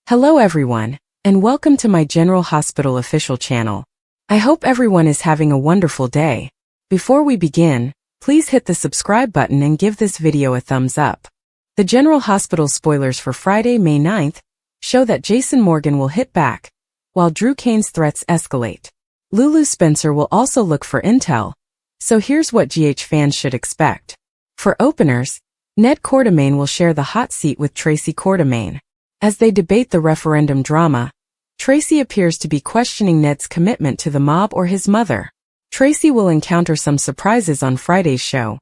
Hello everyone, and welcome to my General Hospital official channel. I hope everyone is having a wonderful day. Before we begin, please hit the subscribe button and give this video a thumbs up. The General Hospital spoilers for Friday, May 9th, show that Jason Morgan will hit back, while Drew Kane's threats escalate. Lulu Spencer will also look for intel, so here's what GH fans should expect. For openers, Ned Quartermaine will share the hot seat with Tracy Quartermaine. As they debate the referendum drama, Tracy appears to be questioning Ned's commitment to the mob or his mother. Tracy will encounter some surprises on Friday's show,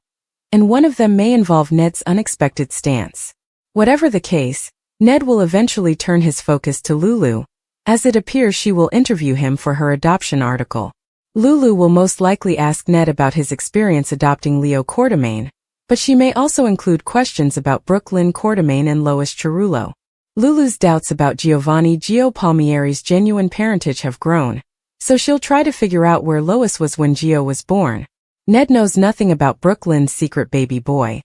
and one of them may involve Ned's unexpected stance. Whatever the case, Ned will eventually turn his focus to Lulu, as it appears she will interview him for her adoption article. Lulu will most likely ask Ned about his experience adopting Leo Quartermaine, but she may also include questions about Brooklyn Quartermaine and Lois Cerullo. Lulu's doubts about Giovanni Gio Palmieri's genuine parentage have grown, so she'll try to figure out where Lois was when Gio was born. Ned knows nothing about Brooklyn's secret baby boy,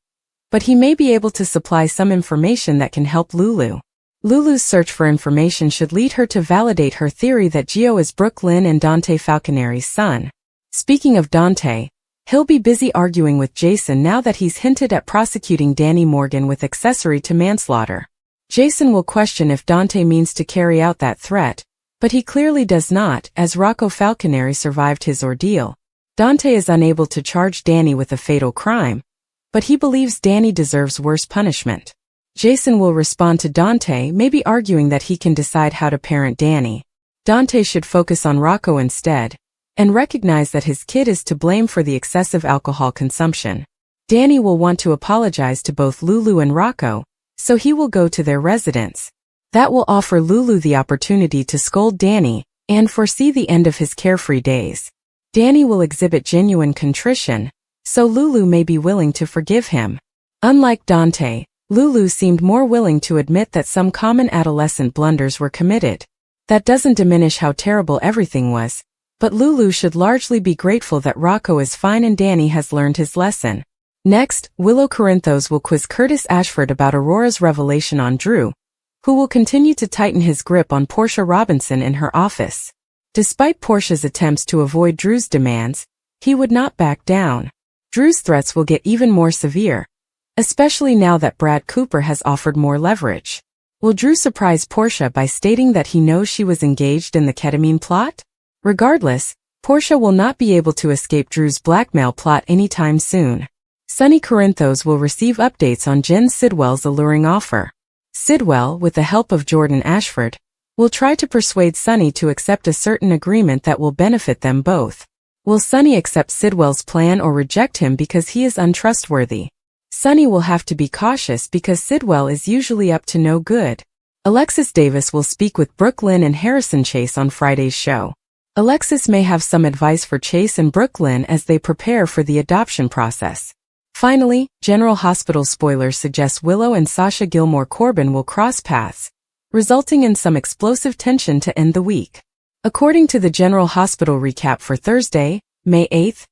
but he may be able to supply some information that can help Lulu. Lulu's search for information should lead her to validate her theory that Gio is Brooklyn and Dante Falconeri's son. Speaking of Dante, he'll be busy arguing with Jason now that he's hinted at prosecuting Danny Morgan with accessory to manslaughter. Jason will question if Dante means to carry out that threat, but he clearly does not, as Rocco Falconeri survived his ordeal. Dante is unable to charge Danny with a fatal crime, but he believes Danny deserves worse punishment. Jason will respond to Dante, maybe arguing that he can decide how to parent Danny. Dante should focus on Rocco instead, and recognize that his kid is to blame for the excessive alcohol consumption. Danny will want to apologize to both Lulu and Rocco, so he will go to their residence. That will offer Lulu the opportunity to scold Danny and foresee the end of his carefree days. Danny will exhibit genuine contrition, so Lulu may be willing to forgive him. Unlike Dante, Lulu seemed more willing to admit that some common adolescent blunders were committed. That doesn't diminish how terrible everything was, but Lulu should largely be grateful that Rocco is fine and Danny has learned his lesson. Next, Willow Corinthos will quiz Curtis Ashford about Aurora's revelation on Drew, who will continue to tighten his grip on Portia Robinson in her office. Despite Portia's attempts to avoid Drew's demands, he would not back down. Drew's threats will get even more severe, especially now that Brad Cooper has offered more leverage. Will Drew surprise Portia by stating that he knows she was engaged in the ketamine plot? Regardless, Portia will not be able to escape Drew's blackmail plot anytime soon. Sonny Corinthos will receive updates on Jen Sidwell's alluring offer. Sidwell, with the help of Jordan Ashford, will try to persuade Sonny to accept a certain agreement that will benefit them both. Will Sonny accept Sidwell's plan or reject him because he is untrustworthy? Sonny will have to be cautious because Sidwell is usually up to no good. Alexis Davis will speak with Brooklyn and Harrison Chase on Friday's show. Alexis may have some advice for Chase and Brooklyn as they prepare for the adoption process. Finally, General Hospital spoilers suggest Willow and Sasha Gilmore Corbin will cross paths, resulting in some explosive tension to end the week. According to the General Hospital recap for Thursday, May 8th,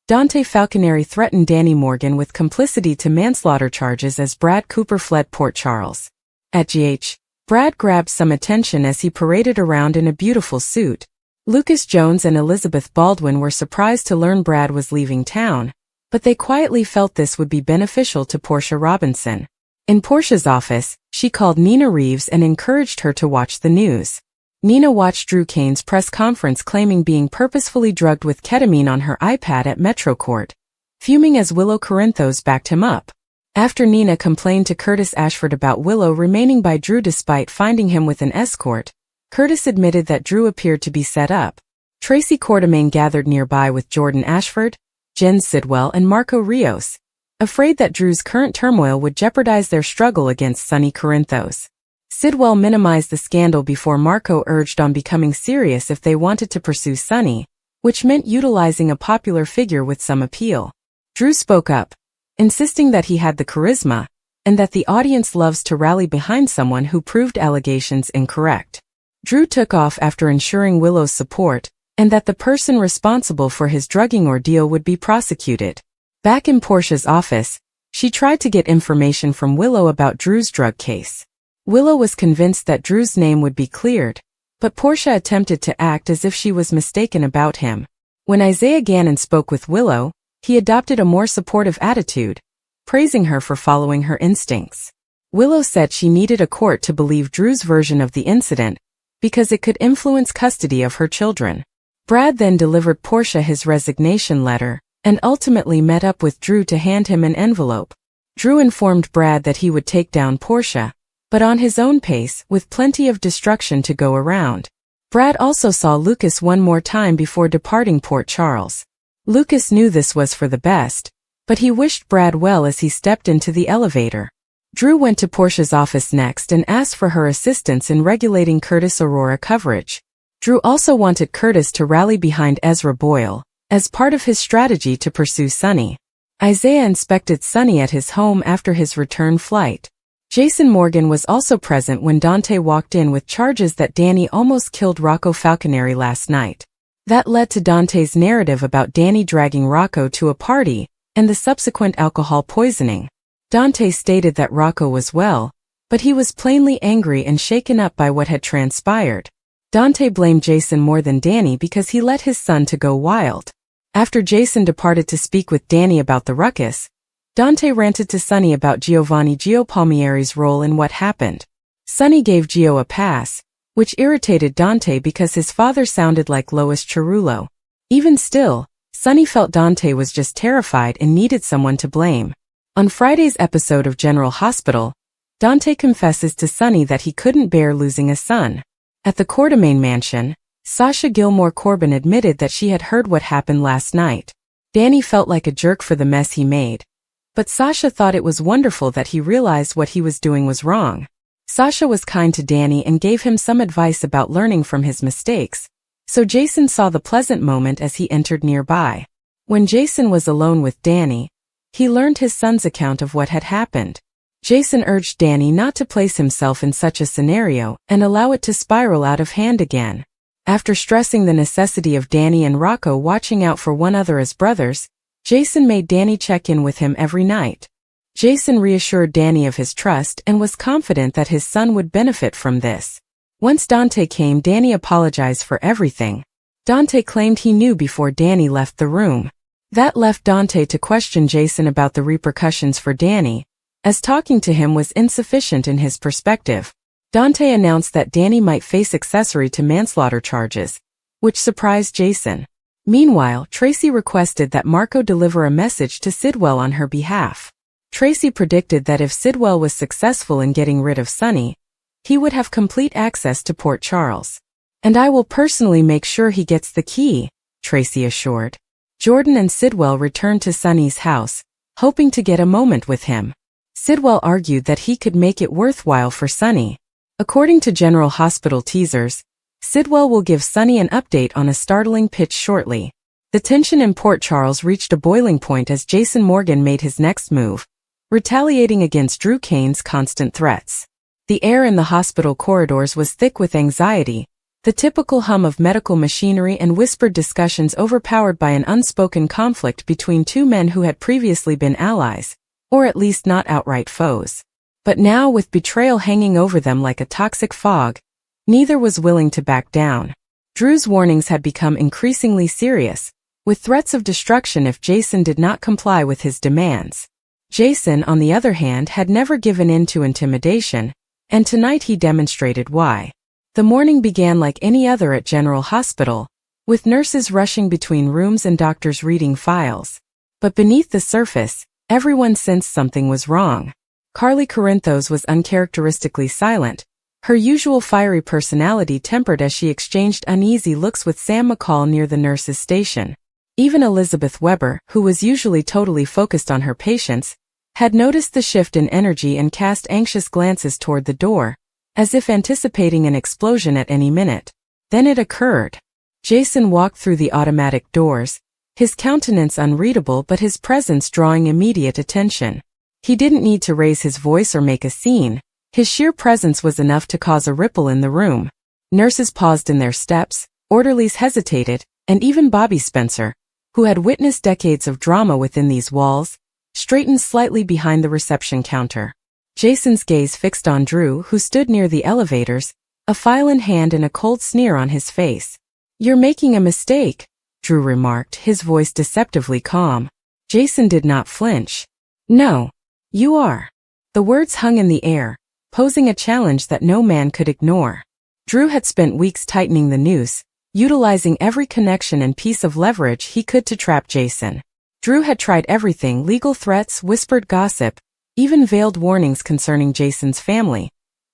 Dante Falconeri threatened Danny Morgan with complicity to manslaughter charges as Brad Cooper fled Port Charles. At GH, Brad grabbed some attention as he paraded around in a beautiful suit. Lucas Jones and Elizabeth Baldwin were surprised to learn Brad was leaving town, but they quietly felt this would be beneficial to Portia Robinson. In Portia's office, she called Nina Reeves and encouraged her to watch the news. Nina watched Drew Kane's press conference claiming being purposefully drugged with ketamine on her iPad at Metro Court, fuming as Willow Corinthos backed him up. After Nina complained to Curtis Ashford about Willow remaining by Drew despite finding him with an escort, Curtis admitted that Drew appeared to be set up. Tracy Quartermaine gathered nearby with Jordan Ashford, Jen Sidwell and Marco Rios, afraid that Drew's current turmoil would jeopardize their struggle against Sonny Corinthos. Sidwell minimized the scandal before Marco urged on becoming serious if they wanted to pursue Sonny, which meant utilizing a popular figure with some appeal. Drew spoke up, insisting that he had the charisma, and that the audience loves to rally behind someone who proved allegations incorrect. Drew took off after ensuring Willow's support, and that the person responsible for his drugging ordeal would be prosecuted. Back in Portia's office, she tried to get information from Willow about Drew's drug case. Willow was convinced that Drew's name would be cleared, but Portia attempted to act as if she was mistaken about him. When Isaiah Gannon spoke with Willow, he adopted a more supportive attitude, praising her for following her instincts. Willow said she needed a court to believe Drew's version of the incident because it could influence custody of her children. Brad then delivered Portia his resignation letter and ultimately met up with Drew to hand him an envelope. Drew informed Brad that he would take down Portia, but on his own pace, with plenty of destruction to go around. Brad also saw Lucas one more time before departing Port Charles. Lucas knew this was for the best, but he wished Brad well as he stepped into the elevator. Drew went to Portia's office next and asked for her assistance in regulating Curtis Aurora coverage. Drew also wanted Curtis to rally behind Ezra Boyle, as part of his strategy to pursue Sonny. Isaiah inspected Sonny at his home after his return flight. Jason Morgan was also present when Dante walked in with charges that Danny almost killed Rocco Falconeri last night. That led to Dante's narrative about Danny dragging Rocco to a party and the subsequent alcohol poisoning. Dante stated that Rocco was well, but he was plainly angry and shaken up by what had transpired. Dante blamed Jason more than Danny because he let his son to go wild. After Jason departed to speak with Danny about the ruckus, Dante ranted to Sonny about Giovanni Gio Palmieri's role in what happened. Sonny gave Gio a pass, which irritated Dante because his father sounded like Lois Cerullo. Even still, Sonny felt Dante was just terrified and needed someone to blame. On Friday's episode of General Hospital, Dante confesses to Sonny that he couldn't bear losing a son. At the Quartermain mansion, Sasha Gilmore Corbin admitted that she had heard what happened last night. Danny felt like a jerk for the mess he made, but Sasha thought it was wonderful that he realized what he was doing was wrong. Sasha was kind to Danny and gave him some advice about learning from his mistakes, so Jason saw the pleasant moment as he entered nearby. When Jason was alone with Danny, he learned his son's account of what had happened. Jason urged Danny not to place himself in such a scenario and allow it to spiral out of hand again. After stressing the necessity of Danny and Rocco watching out for one another as brothers, Jason made Danny check in with him every night. Jason reassured Danny of his trust and was confident that his son would benefit from this. Once Dante came, Danny apologized for everything. Dante claimed he knew before Danny left the room. That left Dante to question Jason about the repercussions for Danny, as talking to him was insufficient in his perspective. Dante announced that Danny might face accessory to manslaughter charges, which surprised Jason. Meanwhile, Tracy requested that Marco deliver a message to Sidwell on her behalf. Tracy predicted that if Sidwell was successful in getting rid of Sonny, he would have complete access to Port Charles. "And I will personally make sure he gets the key," Tracy assured. Jordan and Sidwell returned to Sonny's house, hoping to get a moment with him. Sidwell argued that he could make it worthwhile for Sonny. According to General Hospital teasers, Sidwell will give Sonny an update on a startling pitch shortly. The tension in Port Charles reached a boiling point as Jason Morgan made his next move, retaliating against Drew Kane's constant threats. The air in the hospital corridors was thick with anxiety, the typical hum of medical machinery and whispered discussions overpowered by an unspoken conflict between two men who had previously been allies, or at least not outright foes. But now, with betrayal hanging over them like a toxic fog, neither was willing to back down. Drew's warnings had become increasingly serious, with threats of destruction if Jason did not comply with his demands. Jason, on the other hand, had never given in to intimidation, and tonight he demonstrated why. The morning began like any other at General Hospital, with nurses rushing between rooms and doctors reading files. But beneath the surface, everyone sensed something was wrong. Carly Corinthos was uncharacteristically silent, her usual fiery personality tempered as she exchanged uneasy looks with Sam McCall near the nurse's station. Even Elizabeth Weber, who was usually totally focused on her patients, had noticed the shift in energy and cast anxious glances toward the door, as if anticipating an explosion at any minute. Then it occurred. Jason walked through the automatic doors, his countenance unreadable but his presence drawing immediate attention. He didn't need to raise his voice or make a scene. His sheer presence was enough to cause a ripple in the room. Nurses paused in their steps, orderlies hesitated, and even Bobby Spencer, who had witnessed decades of drama within these walls, straightened slightly behind the reception counter. Jason's gaze fixed on Drew, who stood near the elevators, a file in hand and a cold sneer on his face. "You're making a mistake," Drew remarked, his voice deceptively calm. Jason did not flinch. "No. You are." The words hung in the air, posing a challenge that no man could ignore. Drew had spent weeks tightening the noose, utilizing every connection and piece of leverage he could to trap Jason. Drew had tried everything: legal threats, whispered gossip, even veiled warnings concerning Jason's family,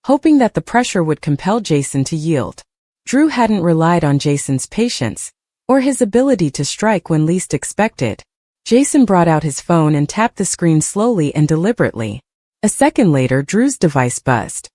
hoping that the pressure would compel Jason to yield. Drew hadn't relied on Jason's patience, or his ability to strike when least expected. Jason brought out his phone and tapped the screen slowly and deliberately. A second later, Drew's device buzzed.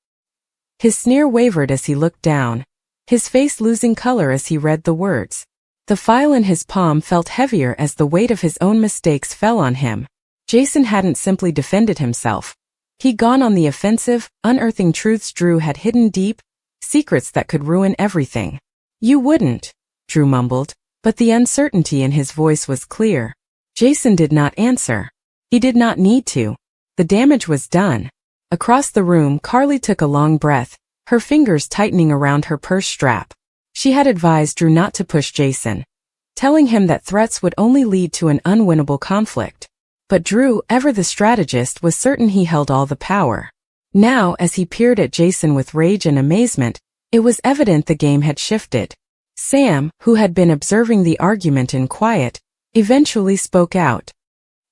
His sneer wavered as he looked down, his face losing color as he read the words. The file in his palm felt heavier as the weight of his own mistakes fell on him. Jason hadn't simply defended himself. He'd gone on the offensive, unearthing truths Drew had hidden deep, secrets that could ruin everything. "You wouldn't," Drew mumbled, but the uncertainty in his voice was clear. Jason did not answer. He did not need to. The damage was done. Across the room, Carly took a long breath, her fingers tightening around her purse strap. She had advised Drew not to push Jason, telling him that threats would only lead to an unwinnable conflict. But Drew, ever the strategist, was certain he held all the power. Now, as he peered at Jason with rage and amazement, it was evident the game had shifted. Sam, who had been observing the argument in quiet, eventually spoke out.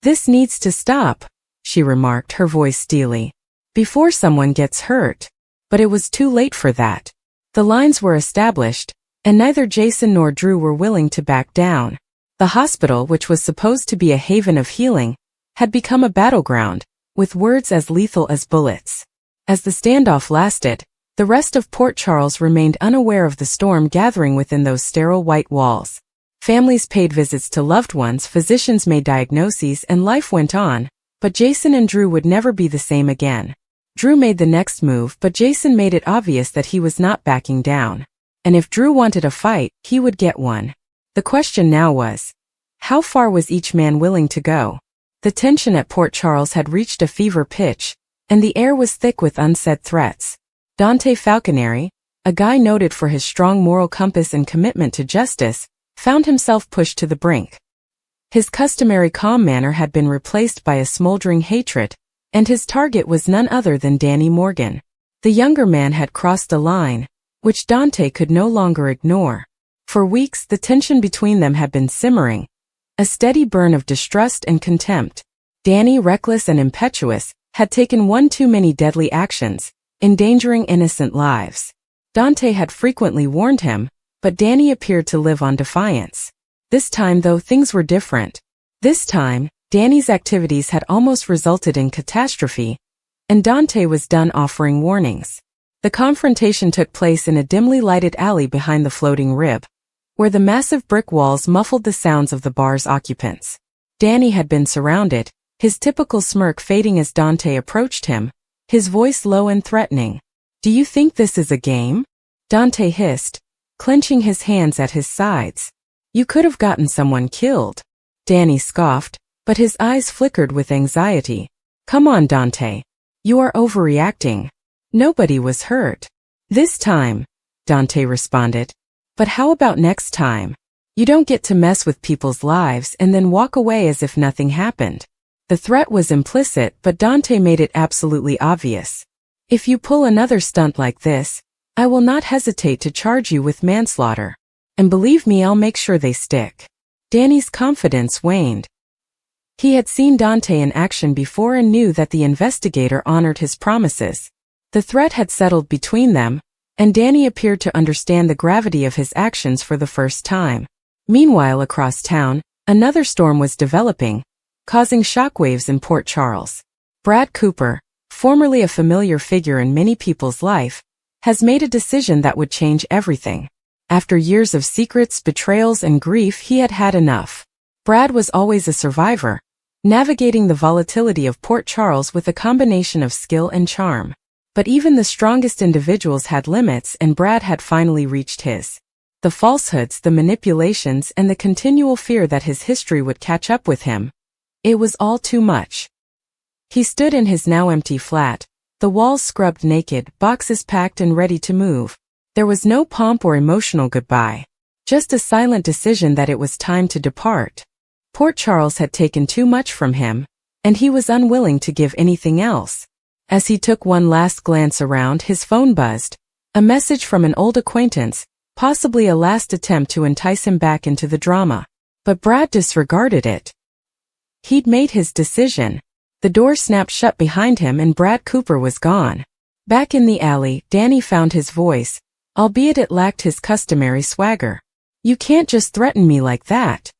"This needs to stop," she remarked, her voice steely. "Before someone gets hurt." But it was too late for that. The lines were established, and neither Jason nor Drew were willing to back down. The hospital, which was supposed to be a haven of healing, had become a battleground, with words as lethal as bullets. As the standoff lasted, the rest of Port Charles remained unaware of the storm gathering within those sterile white walls. Families paid visits to loved ones, physicians made diagnoses, and life went on, but Jason and Drew would never be the same again. Drew made the next move, but Jason made it obvious that he was not backing down. And if Drew wanted a fight, he would get one. The question now was, how far was each man willing to go? The tension at Port Charles had reached a fever pitch, and the air was thick with unsaid threats. Dante Falconeri, a guy noted for his strong moral compass and commitment to justice, found himself pushed to the brink. His customary calm manner had been replaced by a smoldering hatred, and his target was none other than Danny Morgan. The younger man had crossed a line, which Dante could no longer ignore. For weeks, the tension between them had been simmering, a steady burn of distrust and contempt. Danny, reckless and impetuous, had taken one too many deadly actions, endangering innocent lives. Dante had frequently warned him, but Danny appeared to live on defiance. This time, though, things were different. This time, Danny's activities had almost resulted in catastrophe, and Dante was done offering warnings. The confrontation took place in a dimly lighted alley behind the floating rib, where the massive brick walls muffled the sounds of the bar's occupants. Danny had been surrounded, his typical smirk fading as Dante approached him, his voice low and threatening. "Do you think this is a game?" Dante hissed, clenching his hands at his sides. "You could have gotten someone killed." Danny scoffed, but his eyes flickered with anxiety. "Come on, Dante. You are overreacting. Nobody was hurt." "This time," Dante responded. "But how about next time? You don't get to mess with people's lives and then walk away as if nothing happened." The threat was implicit, but Dante made it absolutely obvious. "If you pull another stunt like this, I will not hesitate to charge you with manslaughter. And believe me, I'll make sure they stick." Danny's confidence waned. He had seen Dante in action before and knew that the investigator honored his promises. The threat had settled between them, and Danny appeared to understand the gravity of his actions for the first time. Meanwhile, across town, another storm was developing, causing shockwaves in Port Charles. Brad Cooper, formerly a familiar figure in many people's life, has made a decision that would change everything. After years of secrets, betrayals, and grief, he had had enough. Brad was always a survivor, navigating the volatility of Port Charles with a combination of skill and charm. But even the strongest individuals had limits, and Brad had finally reached his. The falsehoods, the manipulations, and the continual fear that his history would catch up with him. It was all too much. He stood in his now empty flat, The walls scrubbed naked, boxes packed and ready to move. There was no pomp or emotional goodbye. Just a silent decision that it was time to depart. Port Charles had taken too much from him, and he was unwilling to give anything else. As he took one last glance around, his phone buzzed. A message from an old acquaintance, possibly a last attempt to entice him back into the drama. But Brad disregarded it. He'd made his decision. The door snapped shut behind him and Brad Cooper was gone. Back in the alley, Danny found his voice, albeit it lacked his customary swagger. "You can't just threaten me like that,"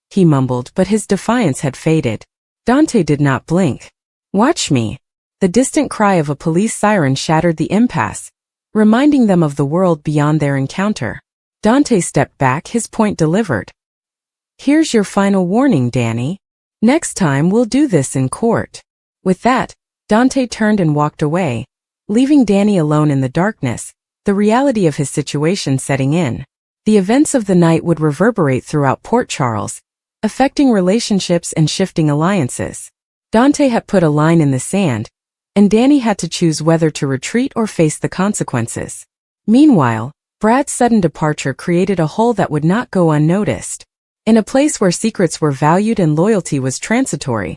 he mumbled, but his defiance had faded. Dante did not blink. "Watch me." The distant cry of a police siren shattered the impasse, reminding them of the world beyond their encounter. Dante stepped back, his point delivered. "Here's your final warning, Danny. Next time we'll do this in court." With that, Dante turned and walked away, leaving Danny alone in the darkness, the reality of his situation setting in. The events of the night would reverberate throughout Port Charles, affecting relationships and shifting alliances. Dante had put a line in the sand, and Danny had to choose whether to retreat or face the consequences. Meanwhile, Brad's sudden departure created a hole that would not go unnoticed. In a place where secrets were valued and loyalty was transitory,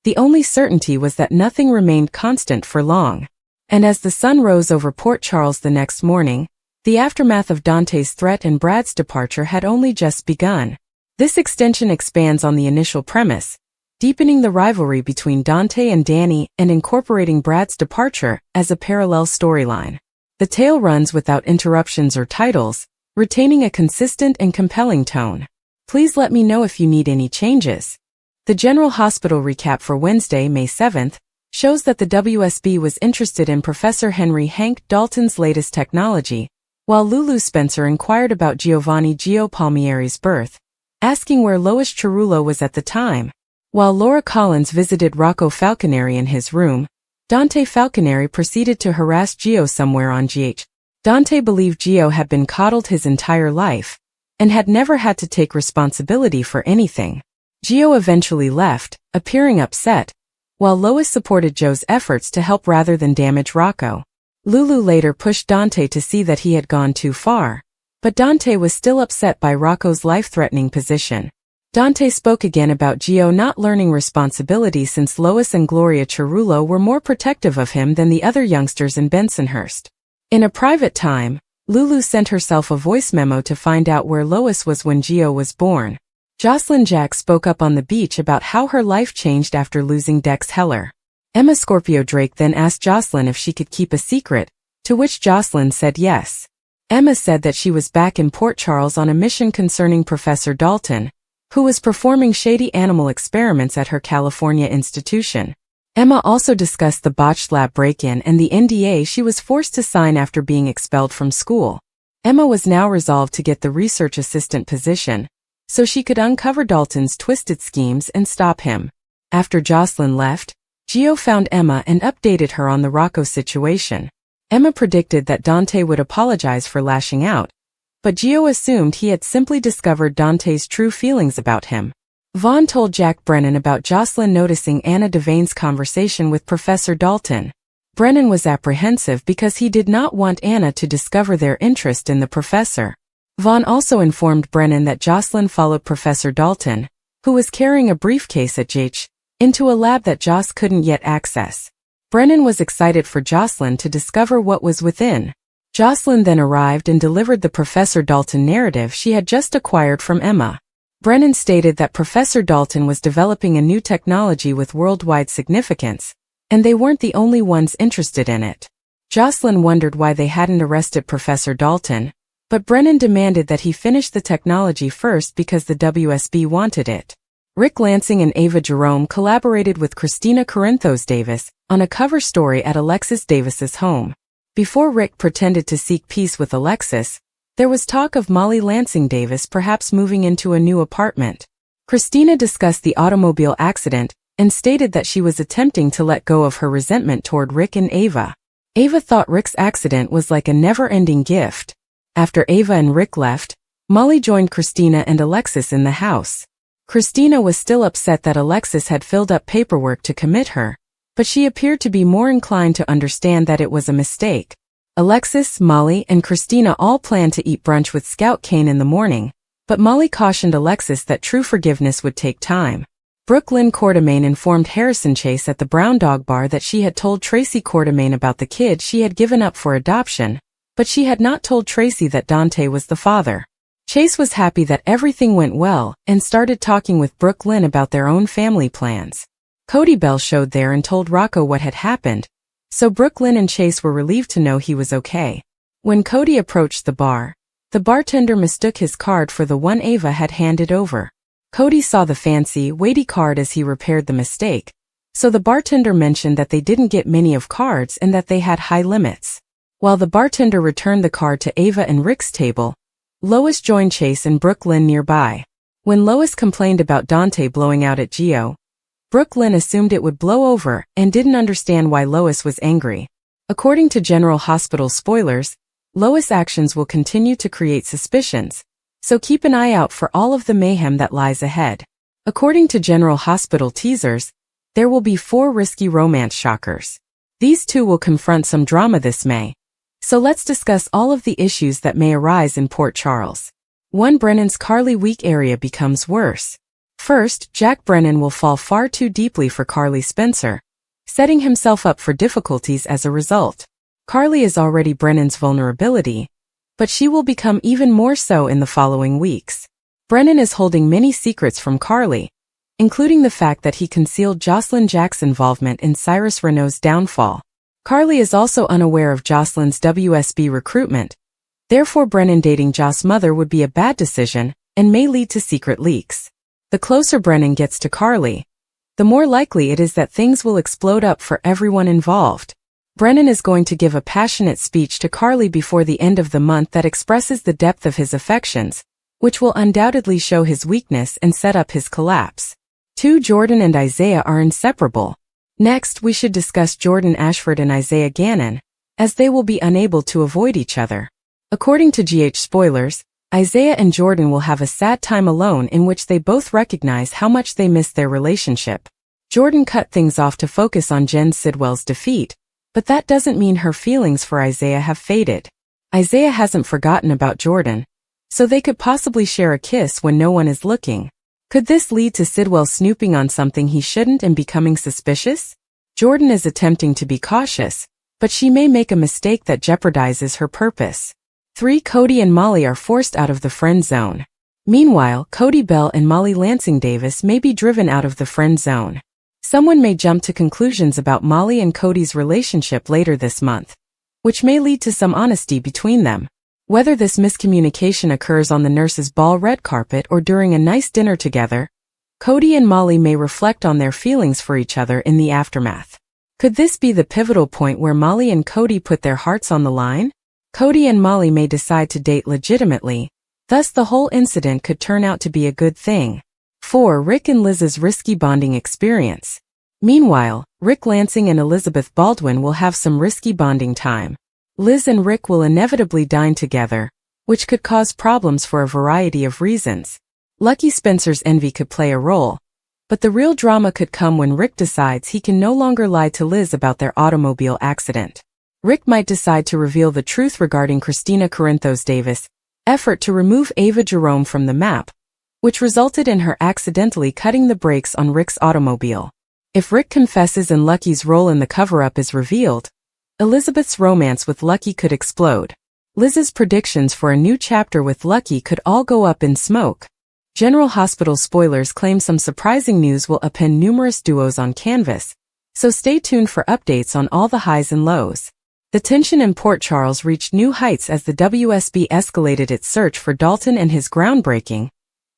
the only certainty was that nothing remained constant for long. And as the sun rose over Port Charles the next morning, the aftermath of Dante's threat and Brad's departure had only just begun. This extension expands on the initial premise, deepening the rivalry between Dante and Danny and incorporating Brad's departure as a parallel storyline. The tale runs without interruptions or titles, retaining a consistent and compelling tone. Please let me know if you need any changes. The General Hospital recap for Wednesday, May 7th, shows that the WSB was interested in Professor Henry Hank Dalton's latest technology, while Lulu Spencer inquired about Giovanni Gio Palmieri's birth, asking where Lois Cerullo was at the time. While Laura Collins visited Rocco Falconeri in his room, Dante Falconeri proceeded to harass Gio somewhere on GH. Dante believed Gio had been coddled his entire life, and had never had to take responsibility for anything. Gio eventually left, appearing upset, while Lois supported Joe's efforts to help rather than damage Rocco. Lulu later pushed Dante to see that he had gone too far, but Dante was still upset by Rocco's life-threatening position. Dante spoke again about Gio not learning responsibility since Lois and Gloria Cerullo were more protective of him than the other youngsters in Bensonhurst. In a private time, Lulu sent herself a voice memo to find out where Lois was when Gio was born. Jocelyn Jack spoke up on the beach about how her life changed after losing Dex Heller. Emma Scorpio Drake then asked Jocelyn if she could keep a secret, to which Jocelyn said yes. Emma said that she was back in Port Charles on a mission concerning Professor Dalton, who was performing shady animal experiments at her California institution. Emma also discussed the botched lab break-in and the NDA she was forced to sign after being expelled from school. Emma was now resolved to get the research assistant position, so she could uncover Dalton's twisted schemes and stop him. After Jocelyn left, Gio found Emma and updated her on the Rocco situation. Emma predicted that Dante would apologize for lashing out, but Gio assumed he had simply discovered Dante's true feelings about him. Vaughn told Jack Brennan about Jocelyn noticing Anna Devane's conversation with Professor Dalton. Brennan was apprehensive because he did not want Anna to discover their interest in the professor. Vaughn also informed Brennan that Jocelyn followed Professor Dalton, who was carrying a briefcase at JH, into a lab that Joss couldn't yet access. Brennan was excited for Jocelyn to discover what was within. Jocelyn then arrived and delivered the Professor Dalton narrative she had just acquired from Emma. Brennan stated that Professor Dalton was developing a new technology with worldwide significance, and they weren't the only ones interested in it. Jocelyn wondered why they hadn't arrested Professor Dalton, but Brennan demanded that he finish the technology first because the WSB wanted it. Rick Lansing and Ava Jerome collaborated with Christina Corinthos Davis on a cover story at Alexis Davis's home. Before Rick pretended to seek peace with Alexis, there was talk of Molly Lansing Davis perhaps moving into a new apartment. Christina discussed the automobile accident and stated that she was attempting to let go of her resentment toward Rick and Ava. Ava thought Rick's accident was like a never-ending gift. After Ava and Rick left, Molly joined Christina and Alexis in the house. Christina was still upset that Alexis had filled up paperwork to commit her, but she appeared to be more inclined to understand that it was a mistake. Alexis, Molly, and Christina all planned to eat brunch with Scout Kane in the morning, but Molly cautioned Alexis that true forgiveness would take time. Brooklyn Quartermain informed Harrison Chase at the Brown Dog Bar that she had told Tracy Quartermain about the kid she had given up for adoption, but she had not told Tracy that Dante was the father. Chase was happy that everything went well and started talking with Brooklyn about their own family plans. Cody Bell showed there and told Rocco what had happened, so Brooklyn and Chase were relieved to know he was okay. When Cody approached the bar, the bartender mistook his card for the one Ava had handed over. Cody saw the fancy, weighty card as he repaired the mistake, so the bartender mentioned that they didn't get many of cards and that they had high limits. While the bartender returned the card to Ava and Rick's table, Lois joined Chase and Brooklyn nearby. When Lois complained about Dante blowing out at Gio, Brooklyn assumed it would blow over and didn't understand why Lois was angry. According to General Hospital spoilers, Lois' actions will continue to create suspicions, so keep an eye out for all of the mayhem that lies ahead. According to General Hospital teasers, there will be 4 risky romance shockers. These 2 will confront some drama this May. So let's discuss all of the issues that may arise in Port Charles. 1. Brennan's Carly weak area becomes worse. First, Jack Brennan will fall far too deeply for Carly Spencer, setting himself up for difficulties as a result. Carly is already Brennan's vulnerability, but she will become even more so in the following weeks. Brennan is holding many secrets from Carly, including the fact that he concealed Jocelyn Jack's involvement in Cyrus Renault's downfall. Carly is also unaware of Jocelyn's WSB recruitment, therefore Brennan dating Joss' mother would be a bad decision and may lead to secret leaks. The closer Brennan gets to Carly, the more likely it is that things will explode up for everyone involved. Brennan is going to give a passionate speech to Carly before the end of the month that expresses the depth of his affections, which will undoubtedly show his weakness and set up his collapse. 2. Jordan and Isaiah are inseparable. Next, we should discuss Jordan Ashford and Isaiah Gannon, as they will be unable to avoid each other. According to GH spoilers, Isaiah and Jordan will have a sad time alone in which they both recognize how much they miss their relationship. Jordan cut things off to focus on Jen Sidwell's defeat, but that doesn't mean her feelings for Isaiah have faded. Isaiah hasn't forgotten about Jordan, so they could possibly share a kiss when no one is looking. Could this lead to Sidwell snooping on something he shouldn't and becoming suspicious? Jordan is attempting to be cautious, but she may make a mistake that jeopardizes her purpose. 3. Cody and Molly are forced out of the friend zone. Meanwhile, Cody Bell and Molly Lansing Davis may be driven out of the friend zone. Someone may jump to conclusions about Molly and Cody's relationship later this month, which may lead to some honesty between them. Whether this miscommunication occurs on the nurse's ball red carpet or during a nice dinner together, Cody and Molly may reflect on their feelings for each other in the aftermath. Could this be the pivotal point where Molly and Cody put their hearts on the line? Cody and Molly may decide to date legitimately, thus the whole incident could turn out to be a good thing. 4. Rick and Liz's risky bonding experience. Meanwhile, Rick Lansing and Elizabeth Baldwin will have some risky bonding time. Liz and Rick will inevitably dine together, which could cause problems for a variety of reasons. Lucky Spencer's envy could play a role, but the real drama could come when Rick decides he can no longer lie to Liz about their automobile accident. Rick might decide to reveal the truth regarding Christina Corinthos Davis' effort to remove Ava Jerome from the map, which resulted in her accidentally cutting the brakes on Rick's automobile. If Rick confesses and Lucky's role in the cover-up is revealed, Elizabeth's romance with Lucky could explode. Liz's predictions for a new chapter with Lucky could all go up in smoke. General Hospital spoilers claim some surprising news will append numerous duos on canvas, so stay tuned for updates on all the highs and lows. The tension in Port Charles reached new heights as the WSB escalated its search for Dalton and his groundbreaking,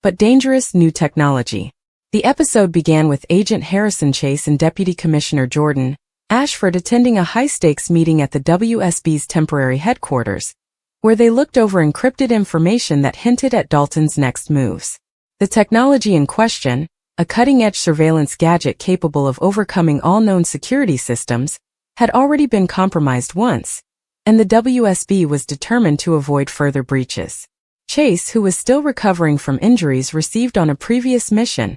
but dangerous new technology. The episode began with Agent Harrison Chase and Deputy Commissioner Jordan Ashford attending a high-stakes meeting at the WSB's temporary headquarters, where they looked over encrypted information that hinted at Dalton's next moves. The technology in question, a cutting-edge surveillance gadget capable of overcoming all known security systems, had already been compromised once, and the WSB was determined to avoid further breaches. Chase, who was still recovering from injuries received on a previous mission,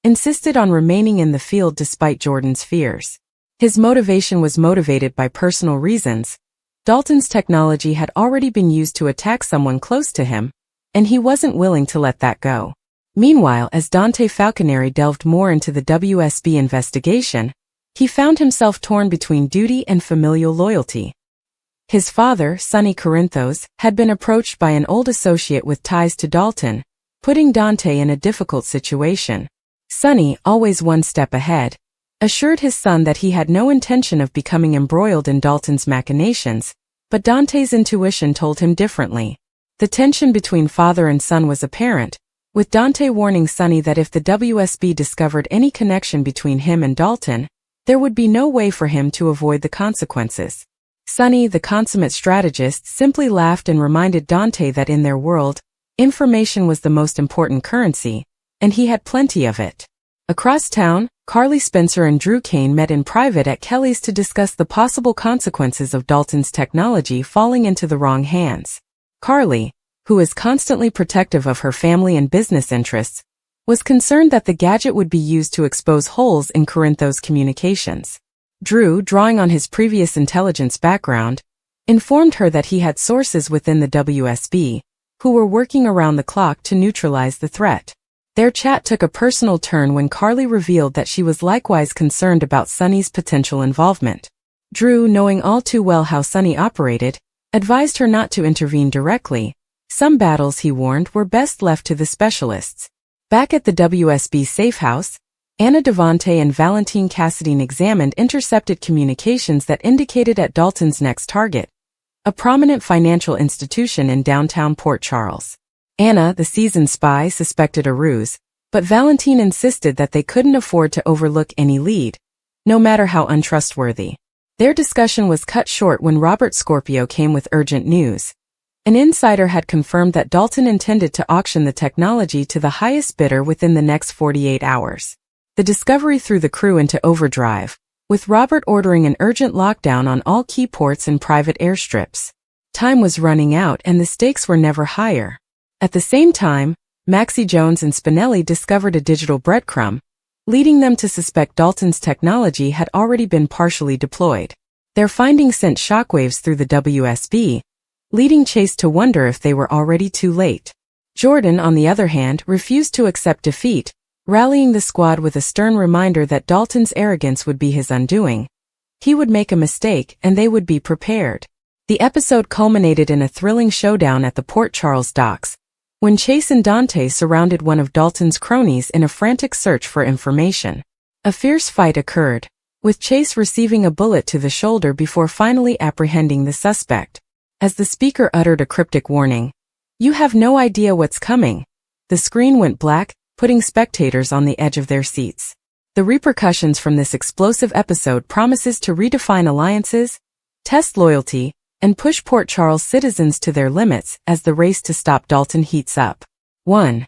insisted on remaining in the field despite Jordan's fears. His motivation was motivated by personal reasons. Dalton's technology had already been used to attack someone close to him, and he wasn't willing to let that go. Meanwhile, as Dante Falconeri delved more into the WSB investigation, he found himself torn between duty and familial loyalty. His father, Sonny Corinthos, had been approached by an old associate with ties to Dalton, putting Dante in a difficult situation. Sonny, always one step ahead, assured his son that he had no intention of becoming embroiled in Dalton's machinations, but Dante's intuition told him differently. The tension between father and son was apparent, with Dante warning Sonny that if the WSB discovered any connection between him and Dalton, there would be no way for him to avoid the consequences. Sonny, the consummate strategist, simply laughed and reminded Dante that in their world, information was the most important currency, and he had plenty of it. Across town, Carly Spencer and Drew Kane met in private at Kelly's to discuss the possible consequences of Dalton's technology falling into the wrong hands. Carly, who is constantly protective of her family and business interests, was concerned that the gadget would be used to expose holes in Corinthos' communications. Drew, drawing on his previous intelligence background, informed her that he had sources within the WSB, who were working around the clock to neutralize the threat. Their chat took a personal turn when Carly revealed that she was likewise concerned about Sonny's potential involvement. Drew, knowing all too well how Sonny operated, advised her not to intervene directly. Some battles, he warned, were best left to the specialists. Back at the WSB safe house, Anna Devante and Valentine Cassadine examined intercepted communications that indicated at Dalton's next target, a prominent financial institution in downtown Port Charles. Anna, the seasoned spy, suspected a ruse, but Valentine insisted that they couldn't afford to overlook any lead, no matter how untrustworthy. Their discussion was cut short when Robert Scorpio came with urgent news. An insider had confirmed that Dalton intended to auction the technology to the highest bidder within the next 48 hours. The discovery threw the crew into overdrive, with Robert ordering an urgent lockdown on all key ports and private airstrips. Time was running out and the stakes were never higher. At the same time, Maxie Jones and Spinelli discovered a digital breadcrumb, leading them to suspect Dalton's technology had already been partially deployed. Their findings sent shockwaves through the WSB, leading Chase to wonder if they were already too late. Jordan, on the other hand, refused to accept defeat, rallying the squad with a stern reminder that Dalton's arrogance would be his undoing. He would make a mistake and they would be prepared. The episode culminated in a thrilling showdown at the Port Charles docks, when Chase and Dante surrounded one of Dalton's cronies in a frantic search for information. A fierce fight occurred, with Chase receiving a bullet to the shoulder before finally apprehending the suspect. As the speaker uttered a cryptic warning, "You have no idea what's coming," the screen went black, putting spectators on the edge of their seats. The repercussions from this explosive episode promises to redefine alliances, test loyalty, and push Port Charles citizens to their limits as the race to stop Dalton heats up. 1.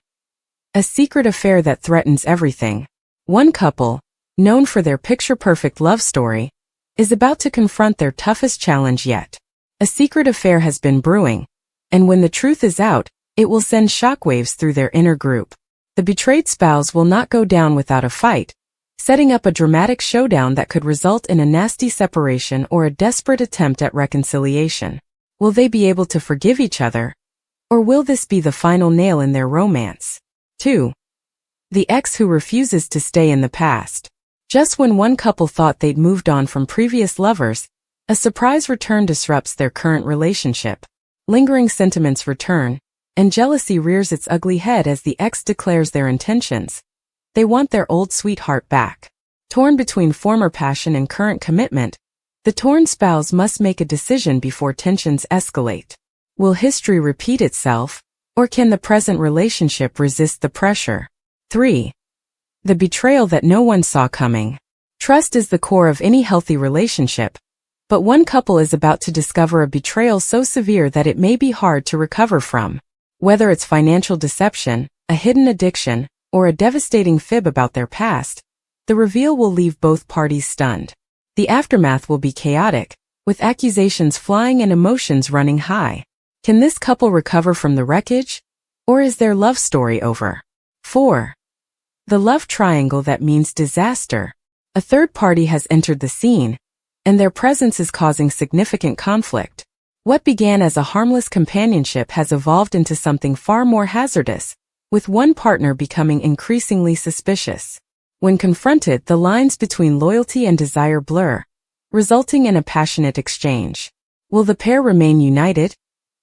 A secret affair that threatens everything. One couple, known for their picture-perfect love story, is about to confront their toughest challenge yet. A secret affair has been brewing, and when the truth is out, it will send shockwaves through their inner group. The betrayed spouse will not go down without a fight, setting up a dramatic showdown that could result in a nasty separation or a desperate attempt at reconciliation. Will they be able to forgive each other? Or will this be the final nail in their romance? 2. The ex who refuses to stay in the past. Just when one couple thought they'd moved on from previous lovers, a surprise return disrupts their current relationship. Lingering sentiments return, and jealousy rears its ugly head as the ex declares their intentions. They want their old sweetheart back. Torn between former passion and current commitment, the torn spouse must make a decision before tensions escalate. Will history repeat itself, or can the present relationship resist the pressure? 3. The betrayal that no one saw coming. Trust is the core of any healthy relationship, but one couple is about to discover a betrayal so severe that it may be hard to recover from. Whether it's financial deception, a hidden addiction, or a devastating fib about their past, the reveal will leave both parties stunned. The aftermath will be chaotic, with accusations flying and emotions running high. Can this couple recover from the wreckage? Or is their love story over? 4. The love triangle that means disaster. A third party has entered the scene, and their presence is causing significant conflict. What began as a harmless companionship has evolved into something far more hazardous, with one partner becoming increasingly suspicious. When confronted, the lines between loyalty and desire blur, resulting in a passionate exchange. Will the pair remain united,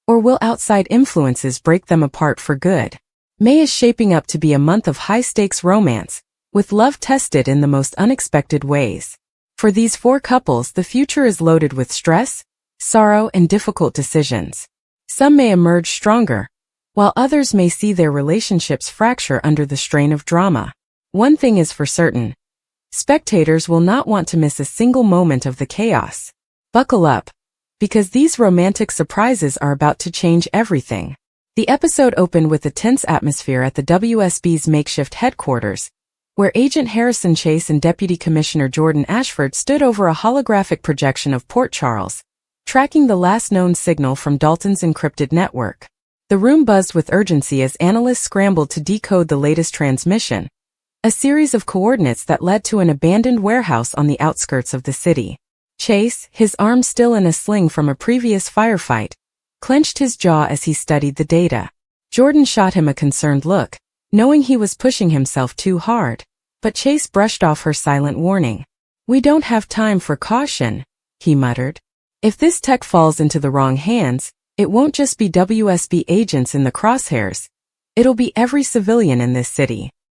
or will outside influences break them apart for good? May is shaping up to be a month of high-stakes romance, with love tested in the most unexpected ways. For these 4 couples, the future is loaded with stress, sorrow, and difficult decisions. Some may emerge stronger, while others may see their relationships fracture under the strain of drama. One thing is for certain: spectators will not want to miss a single moment of the chaos. Buckle up, because these romantic surprises are about to change everything. The episode opened with a tense atmosphere at the WSB's makeshift headquarters, where Agent Harrison Chase and Deputy Commissioner Jordan Ashford stood over a holographic projection of Port Charles, tracking the last known signal from Dalton's encrypted network. The room buzzed with urgency as analysts scrambled to decode the latest transmission, a series of coordinates that led to an abandoned warehouse on the outskirts of the city. Chase, his arm still in a sling from a previous firefight, clenched his jaw as he studied the data. Jordan shot him a concerned look, knowing he was pushing himself too hard, but Chase brushed off her silent warning. "We don't have time for caution," he muttered. "If this tech falls into the wrong hands, it won't just be WSB agents in the crosshairs. It'll be every civilian in this city."